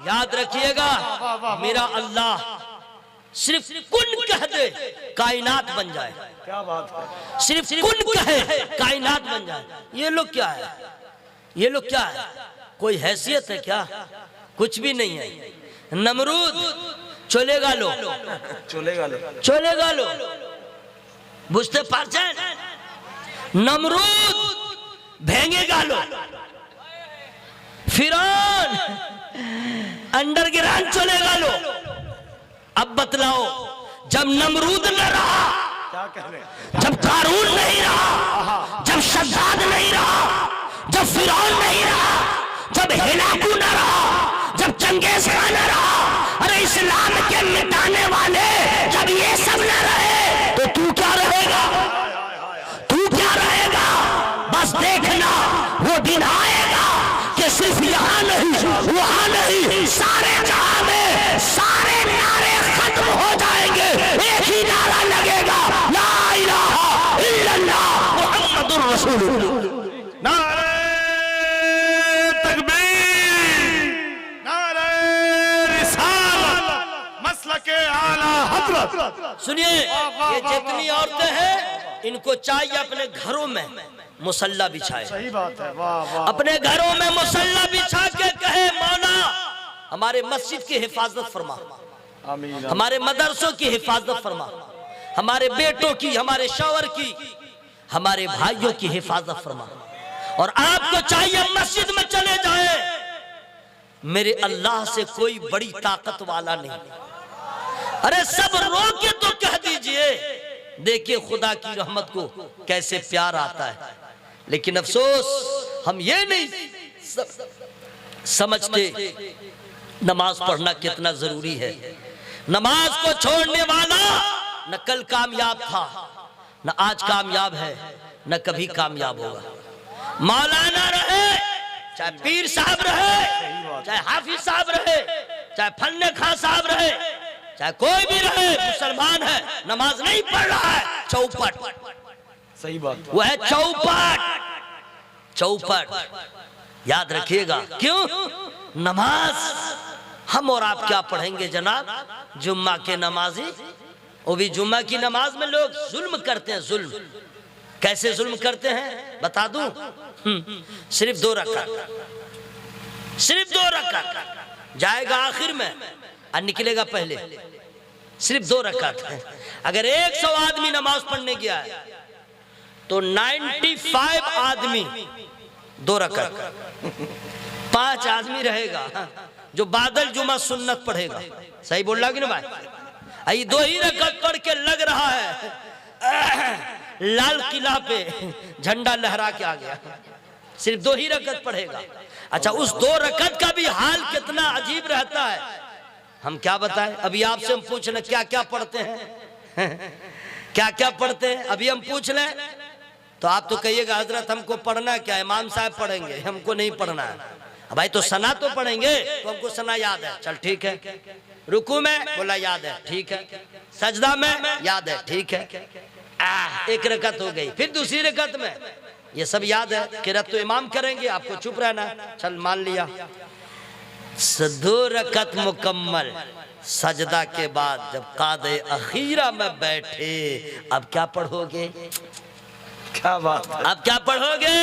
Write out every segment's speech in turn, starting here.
याद रखिएगा, मेरा अल्लाह सिर्फ कुन कह दे कायनात बन जाए। क्या बात है, सिर्फ कुन कहे कायनात बन जाए। ये लोग क्या है, ये लोग क्या है, कोई हैसियत है क्या? कुछ भी नहीं है। नमरूद चलेगा लो, चलेगा लो, चलेगा लो, बुझते पारছেন? नमरूद भेंगेगा लो, फिरौन अंडरग्राउंड चलेगा लो। अब बतलाओ, जब नमरूद न रहा, क्या कह रहे हैं? जब कारून नहीं रहा, जब शद्दाद नहीं रहा, जब फिरौन नहीं रहा, जब हिलाकू न रहा, जब चंगेज खान न रहा, अरे इस्लाम के मिटाने वाले जब ये सब न रहे तो तू क्या रहेगा? तू क्या रहेगा? बस देखना, वो दिन आएगा कि सिर्फ यहाँ नहीं वहाँ नहीं, सारे जहां में सारे नारे खत्म हो जाएंगे। एक ही नारा लगेगा, ला इलाहा इल्लल्लाह मुहम्मदुर रसूलुल्लाह। नारे तकबीर, नारे रिसालत, मसलके आला हज़रत। सुनिए, ये जितनी औरतें हैं इनको चाहिए अपने घरों में मुसल्ला बिछाए। सही बात है, वाह वाह। अपने घरों में मुसल्ला बिछा के कहे, मौला हमारे मस्जिद की हिफाजत फरमा, आमीन। हमारे मदरसों की हिफाजत फरमा, हमारे बेटों की, हमारे शौहर की, हमारे भाइयों की हिफाजत फरमा। और आपको चाहिए मस्जिद में चले जाए, मेरे अल्लाह से कोई बड़ी ताकत वाला नहीं। अरे सब रो के तो कह दीजिए, देखिए खुदा की रहमत को कैसे प्यार आता है। लेकिन अफसोस हम ये नहीं समझते नमाज पढ़ना कितना जरूरी है। नमाज को छोड़ने वाला न कल कामयाब था, न आज कामयाब है, न कभी कामयाब होगा। मौलाना रहे, चाहे पीर साहब रहे, चाहे हाफिज साहब रहे, चाहे फन्ने खां साहब रहे, चाहे कोई भी रहे, मुसलमान है, नमाज नहीं पढ़ रहा है, चौपट। सही बात। वो है चौपट, चौपट। याद रखिएगा, क्यों? नमाज हम और आप क्या पढ़ेंगे जनाब? जुम्मा के नमाजी, वो भी जुम्मा की नमाज में लोग जुल्म करते हैं। जुल्म कैसे जुल्म करते हैं बता दूं? सिर्फ 2 रकात, सिर्फ 2 रकात, जाएगा आखिर में और निकलेगा पहले। सिर्फ 2 रकात है। अगर 100 आदमी नमाज पढ़ने गया है तो 95 आदमी 2 रकात, 5 आदमी रहेगा जो बादल जुमा सुन्नत पढ़ेगा। सही बोल रहा कि ना भाई? 2 ही रकात पढ़ के लग रहा है लाल किला पे झंडा लहरा के आ गया। सिर्फ 2 ही रकात पढ़ेगा। अच्छा, उस 2 रकात का भी हाल कितना अजीब रहता है, हम क्या बताएं? अभी आपसे हम पूछ लें क्या क्या पढ़ते हैं क्या क्या पढ़ते हैं, अभी हम पूछ लें तो आप तो कहिएगा हजरत हमको पढ़ना क्या है, इमाम साहब पढ़ेंगे, हमको नहीं पढ़ना है। भाई तो सना तो पढ़ेंगे, तो हमको सना याद है, चल ठीक है। रुकू में बोला याद है, ठीक है। सजदा में याद है, ठीक है। 1 रकात हो गई। फिर दूसरी रकात में ये सब याद है, किरात तो इमाम करेंगे, आपको चुप रहना, चल मान लिया। 2 रकात मुकम्मल, सजदा के बाद जब कादे अखीरा में बैठे, अब क्या पढ़ोगे? क्या बात है। अब क्या पढ़ोगे?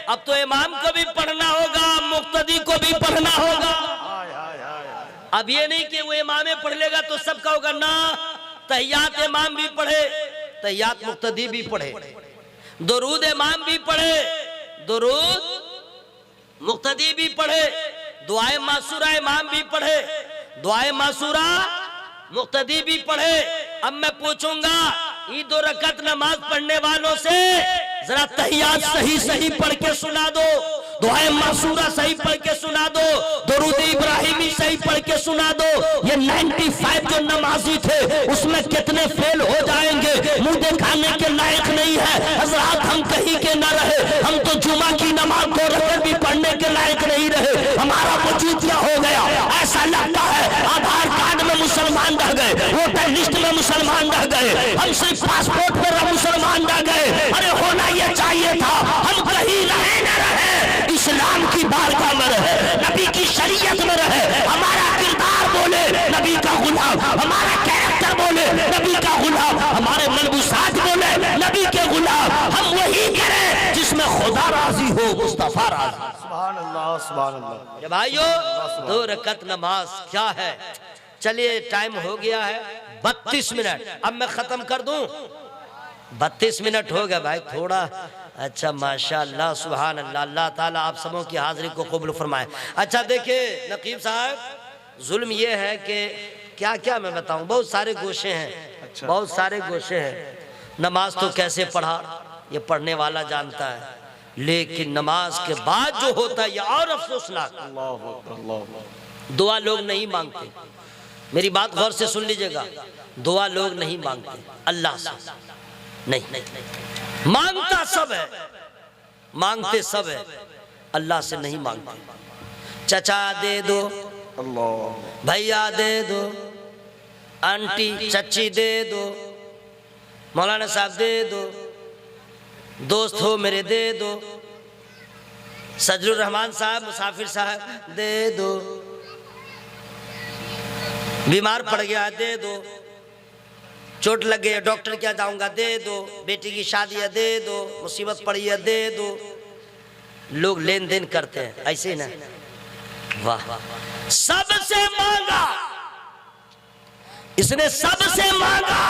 अब तो इमाम को भी पढ़ना होगा, मुक्तदी को भी पढ़ना होगा। अब ये नहीं कि वो इमाम पढ़ लेगा तो सबका होगा ना, तहियात इमाम भी पढ़े, तहियात मुक्तदी भी पढ़े, दुरूद इमाम भी पढ़े, दुरूद मुक्तदी भी पढ़े, दुआए मासूरा इमाम भी पढ़े, दुआए मासूरा मुक्तदी भी पढ़े। अब मैं पूछूंगा ये 2 रकात नमाज पढ़ने वालों से जरा तहियात सही सही पढ़ के सुना दो, दुआए मासूरा सही पढ़ के सुना दो, दुरूद इब्राहिमी सही पढ़ के सुना दो। ये 95 जो नमाजी थे उसमें कितने फेल हो जाएंगे, मुंह दिखाने के लायक नहीं है। हजरात हम कहीं के न रहे, हम तो जुमा की नमाज को रकअत भी पढ़ने के लायक नहीं रहे। हमारा वजूद क्या हो गया? ऐसा लगता है आधार कार्ड में मुसलमान रह गए, वोटर लिस्ट में मुसलमान रह गए, हम सिर्फ पासपोर्ट पर मुसलमान रह गए। अरे होना यह चाहिए था हम कहीं रहे न रहे, इस्लाम की बारगाह में रहे, नबी की शरीयत में रहे, हमारा गुलाम, हमारा कैरेक्टर बोले नबी का गुलाम, हमारे मलबूसात बोले नबी के गुलाम। हम वही करें जिसमें खुदा राजी हो, मुस्तफा राजी। सुभान अल्लाह, सुभान अल्लाह। भाइयों 2 रकअत नमाज क्या है? चलिए टाइम हो गया है 32 मिनट, अब मैं खत्म कर दूं। 32 मिनट हो गया भाई, थोड़ा अच्छा माशाअल्लाह सुभान अल्लाह। अल्लाह ताला आप सबों की हाजिरी को कबूल फरमाए। अच्छा देखिए नकीब साहब, जुल्म ये है कि क्या क्या मैं बताऊं, बहुत सारे गोशे हैं। अच्छा। बहुत सारे गोशे हैं। नमाज तो कैसे पढ़ा ये पढ़ने वाला जानता है, लेकिन नमाज के बाद जो होता है ये और अफसोसनाक। दुआ लोग नहीं मांगते, मेरी बात गौर से सुन लीजिएगा। दुआ लोग नहीं मांगते अल्लाह से, नहीं, मांगता सब है, मांगते सब है, अल्लाह से नहीं मांगते। चचा दे दो, भैया दे दो, आंटी चची दे दो, मौलाना साहब दे दो, दोस्त हो मेरे दे दो, सजरुर रहमान साहब मुसाफिर साहब दे दो, बीमार पड़ गया दे दो, चोट लग गई डॉक्टर क्या जाऊंगा दे दो, बेटी की शादी है दे दो, मुसीबत पड़ी है दे दो। लोग लेन देन करते हैं ऐसे ना। वाह, सबसे मांगा इसने, सबसे मांगा,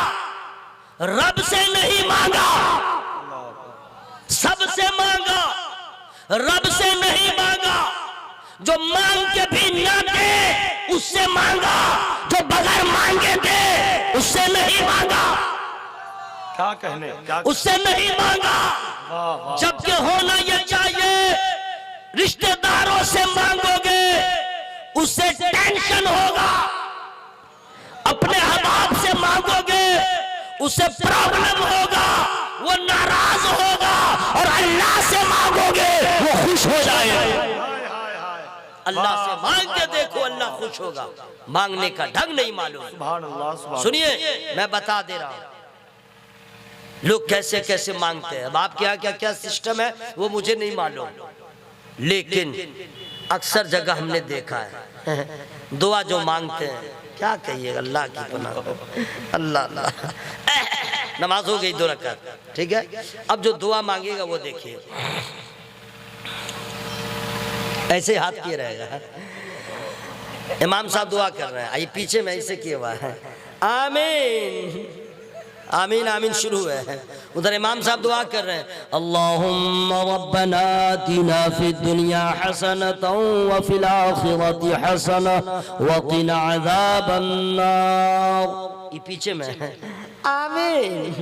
रब से नहीं मांगा। सबसे मांगा, रब से नहीं मांगा। जो मांग के भी ना दे उससे मांगा, जो बगैर मांगे दे उससे नहीं मांगा। क्या कहने, क्या उससे नहीं मांगा। जबकि होना ये चाहिए, रिश्तेदारों से मांगोगे उससे टेंशन होगा, अपने हबाब से मांगोगे उससे प्रॉब्लम होगा, वो नाराज होगा, और अल्लाह से मांगोगे वो खुश हो जाएगा। अल्लाह से मांग के देखो, अल्लाह खुश होगा। मांगने का ढंग नहीं मालूम। सुभान अल्लाह। सुनिए मैं बता दे रहा हूं लोग कैसे कैसे मांगते हैं। अब आपके यहाँ क्या क्या सिस्टम है वो मुझे नहीं मालूम, लेकिन अक्सर जगह हमने देखा है दुआ जो मांगते हैं, क्या कहिए अल्लाह की पनाह, अल्लाह अल्लाह। नमाज हो गई 2 रकात, ठीक है। अब जो दुआ मांगेगा वो देखिए ऐसे हाथ किए रहेगा। इमाम साहब दुआ कर रहे हैं, आइए पीछे में ऐसे किए हुआ है, आमीन आमीन आमीन शुरू है। उधर इमाम साहब दुआ कर रहे हैं, अल्लाहुम्मा रब्बना आतिना फिद दुनिया हसनतन व फिल आखिरति हसनतन व क़िना अज़ाबन नार। ये पीछे में है आमीन।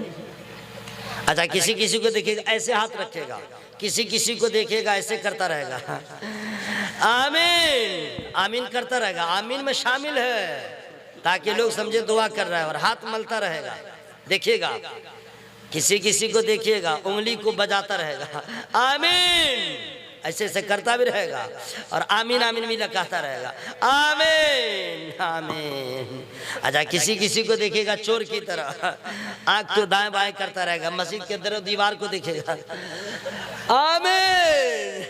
अच्छा किसी किसी को देखिएगा ऐसे हाथ रखेगा, किसी किसी को देखिएगा ऐसे करता रहेगा, आमीन आमीन करता रहेगा। आमीन में शामिल है ताकि लोग समझे दुआ कर रहा है, और हाथ मलता रहेगा। देखिएगा किसी किसी को देखिएगा उंगली को बजाता रहेगा, आमीन ऐसे ऐसे करता भी रहेगा, और आमीन आमीन भी लगाता रहेगा, आमीन आमीन। अच्छा किसी किसी को देखिएगा चोर की तरह आंख तो दाएं बाएं करता रहेगा, मस्जिद के अंदर दीवार को देखेगा, आमीन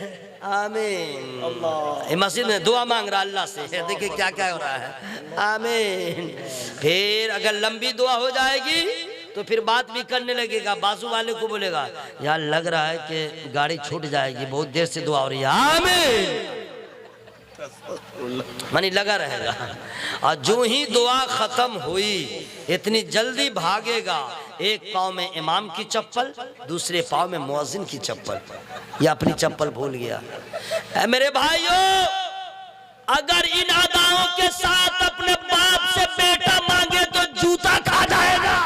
आमीन। मस्जिद में दुआ मांग रहा अल्लाह से, देखिए क्या क्या हो रहा है, आमीन। फिर अगर लंबी दुआ हो जाएगी तो फिर बात भी करने लगेगा, बाजू वाले को बोलेगा यार लग रहा है कि गाड़ी छूट जाएगी, बहुत देर से दुआ हो रही है, आमीन मानी लगा रहेगा। और जो ही दुआ खत्म हुई इतनी जल्दी भागेगा, एक पाँव में इमाम की चप्पल, दूसरे पाँव में मुअज्जिन की चप्पल, या अपनी चप्पल भूल गया। मेरे भाइयों अगर इन अदाओं के साथ अपने बाप से बेटा मांगे तो जूता खा जाएगा।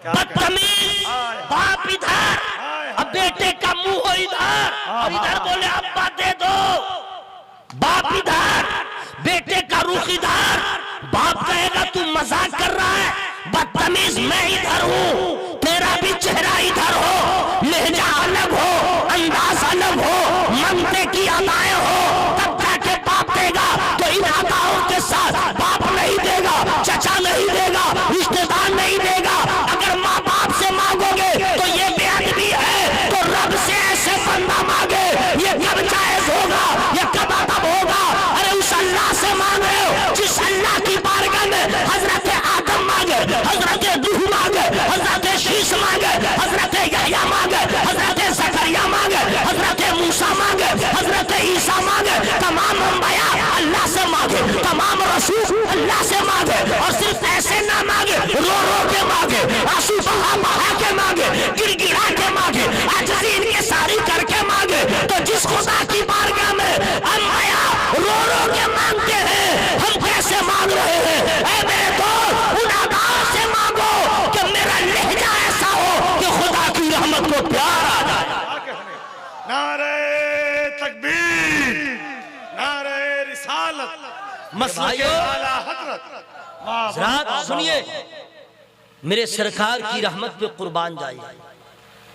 बदतमीज बाप इधर, अब बेटे का मुंह हो इधर, और इधर बोले अब्बा दे दो, बाप इधर बेटे का रुख इधर, बाप कहेगा तू मजाक कर रहा है, बदतमीज मैं इधर हूँ, तेरा भी चेहरा इधर हो, लहजा अलग हो, अंदाज अलग हो, मनते की अदाएं हो, तब जाके बाप देगा। तो इन अदाओं के साथ बाप नहीं देगा, चचा नहीं देगा, रिश्तेदार नहीं देगा। अगर माँ बाप से मांगोगे तो ये बेअदबी है, तो रब से ऐसे बंदा मांगे ये कब जायज होगा, ये कब अदब होगा? अरे उस अल्लाह से मांग रहे हो जिस अल्लाह की बारगाह में अल्लाह से मांगे, और सिर्फ ऐसे ना मांगे, रो रो के मांगे, आंसू बहा बहा के मांगे, गिड़गिड़ा के मांगे, आजिज़ी इनकी सारी करके मांगे। तो जिस खुदा की बारगाह में अम्बिया रो रो के मांगते हैं, हम कैसे मांग रहे हैं? ऐ मेरे दोस्त, उन अदाओं से मांगो कि मेरा लहजा ऐसा हो कि खुदा की रहमत को प्यार आ जाए। क्या कहने? नारे तकबीर, नारे रिसालत, मसलक आला हजरत। हज़रात सुनिए, मेरे सरकार की रहमत पे कुर्बान जाइए।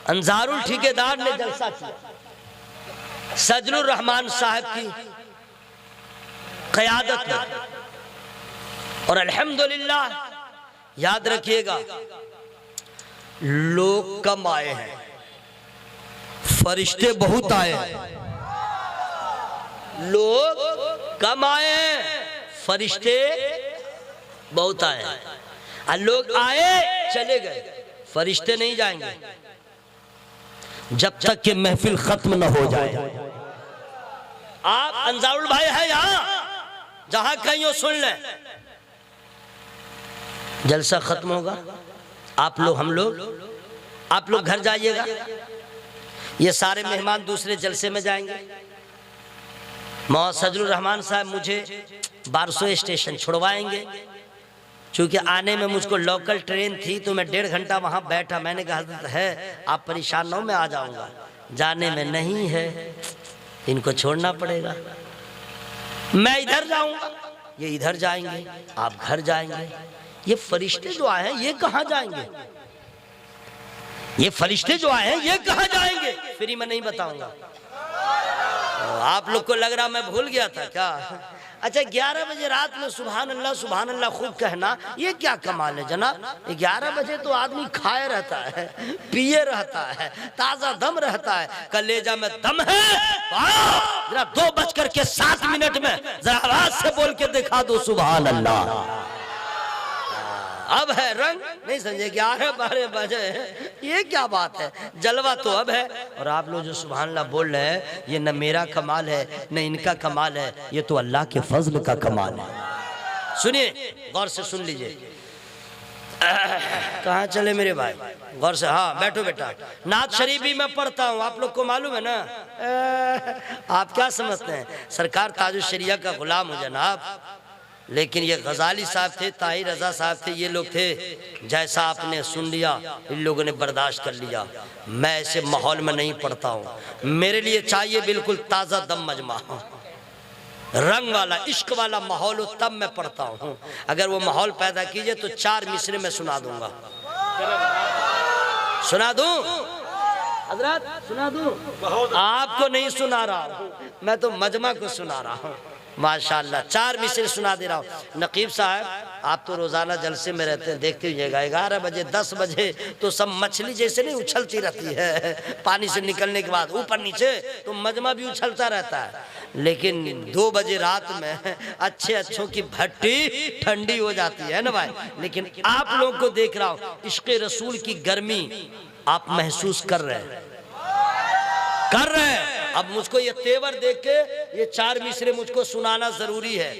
अंसारुल ठेकेदार ने जलसा किया, सजलुर रहमान साहब की क़यादत में, और अल्हम्दुलिल्लाह याद रखिएगा लोग कम आए हैं, फरिश्ते बहुत आए हैं। लोग कम आए हैं, फरिश्ते बहुत आए हैं। और लोग आए चले गए, फरिश्ते नहीं जाएंगे जब तक कि महफिल खत्म न हो जाए। आप अंसारुल भाई हैं यहां, जहां कहीं हो सुन लें, जलसा खत्म होगा, आप लोग हम लोग आप लोग घर जाइएगा, ये सारे मेहमान दूसरे जलसे में जाएंगे। मौलाना सजलुर रहमान साहब मुझे बारसो स्टेशन छुड़वाएंगे। चूंकि आने में मुझको लोकल ट्रेन थी तो मैं 1.5 घंटा वहां बैठा। मैंने कहा हज़रत है आप परेशान न हो, मैं आ जाऊंगा। जाने में नहीं है, इनको छोड़ना पड़ेगा। मैं इधर जाऊंगा, ये इधर जाएंगे, आप घर जाएंगे। ये फरिश्ते जो आए हैं ये कहाँ जाएंगे? ये फरिश्ते जो आए हैं ये कहाँ जाएंगे? फ्री में नहीं बताऊंगा। आप लोग को लग रहा मैं भूल गया था क्या? अच्छा, 11 बजे रात में सुभान अल्लाह खूब कहना, ये क्या कमाल है जनाब? 11 बजे तो आदमी खाए रहता है, पिए रहता है, ताजा दम रहता है, कलेजा में दम है। जरा 2:07 में जरा आवाज से बोल के दिखा दो सुभान अल्लाह। अब है रंग, नहीं समझे? 11-12 बजे ये क्या बात है? जलवा तो अब है। और आप लोग जो सुभान अल्लाह बोल रहे हैं, ये न मेरा कमाल है न इनका कमाल है, ये तो अल्लाह के फजल का कमाल है। सुनिए, गौर से सुन लीजिए। कहाँ चले मेरे भाई? गौर से, हाँ बैठो बेटा। नात शरीफ भी मैं पढ़ता हूँ, आप लोग को मालूम है ना? आप क्या समझते हैं सरकार ताजुश शरिया का गुलाम हो जनाब? लेकिन ये गजाली साहब थे, ताहिर रजा साहब थे, ये लोग थे, जैसा आपने सुन लिया इन लोगों ने बर्दाश्त कर लिया। मैं ऐसे माहौल में नहीं पढ़ता हूँ, मेरे लिए चाहिए बिल्कुल ताज़ा दम मजमा, रंग वाला, इश्क वाला माहौल हो, तब मैं पढ़ता हूँ। अगर वो माहौल पैदा कीजिए तो 4 मिसरे में सुना दूंगा। सुना दूं हजरत? सुना दूं? आपको नहीं सुना रहा हूँ, मैं तो मजमा को सुना रहा हूँ। माशाअल्लाह 4 मिसरे सुना दे रहा हूँ। नकीब साहब, आप तो रोजाना जलसे में रहते हैं, देखते हुएगा 11 बजे 10 बजे तो सब मछली जैसे नहीं उछलती रहती है पानी से निकलने के बाद ऊपर नीचे, तो मजमा भी उछलता रहता है। लेकिन 2 बजे रात में अच्छों की भट्टी ठंडी हो जाती है ना भाई। लेकिन आप लोगों को देख रहा हूँ, इश्क़ रसूल की गर्मी आप महसूस कर रहे हैं। अब मुझको ये तेवर देख के ये 4 मिसरे मुझको सुनाना जरूरी है।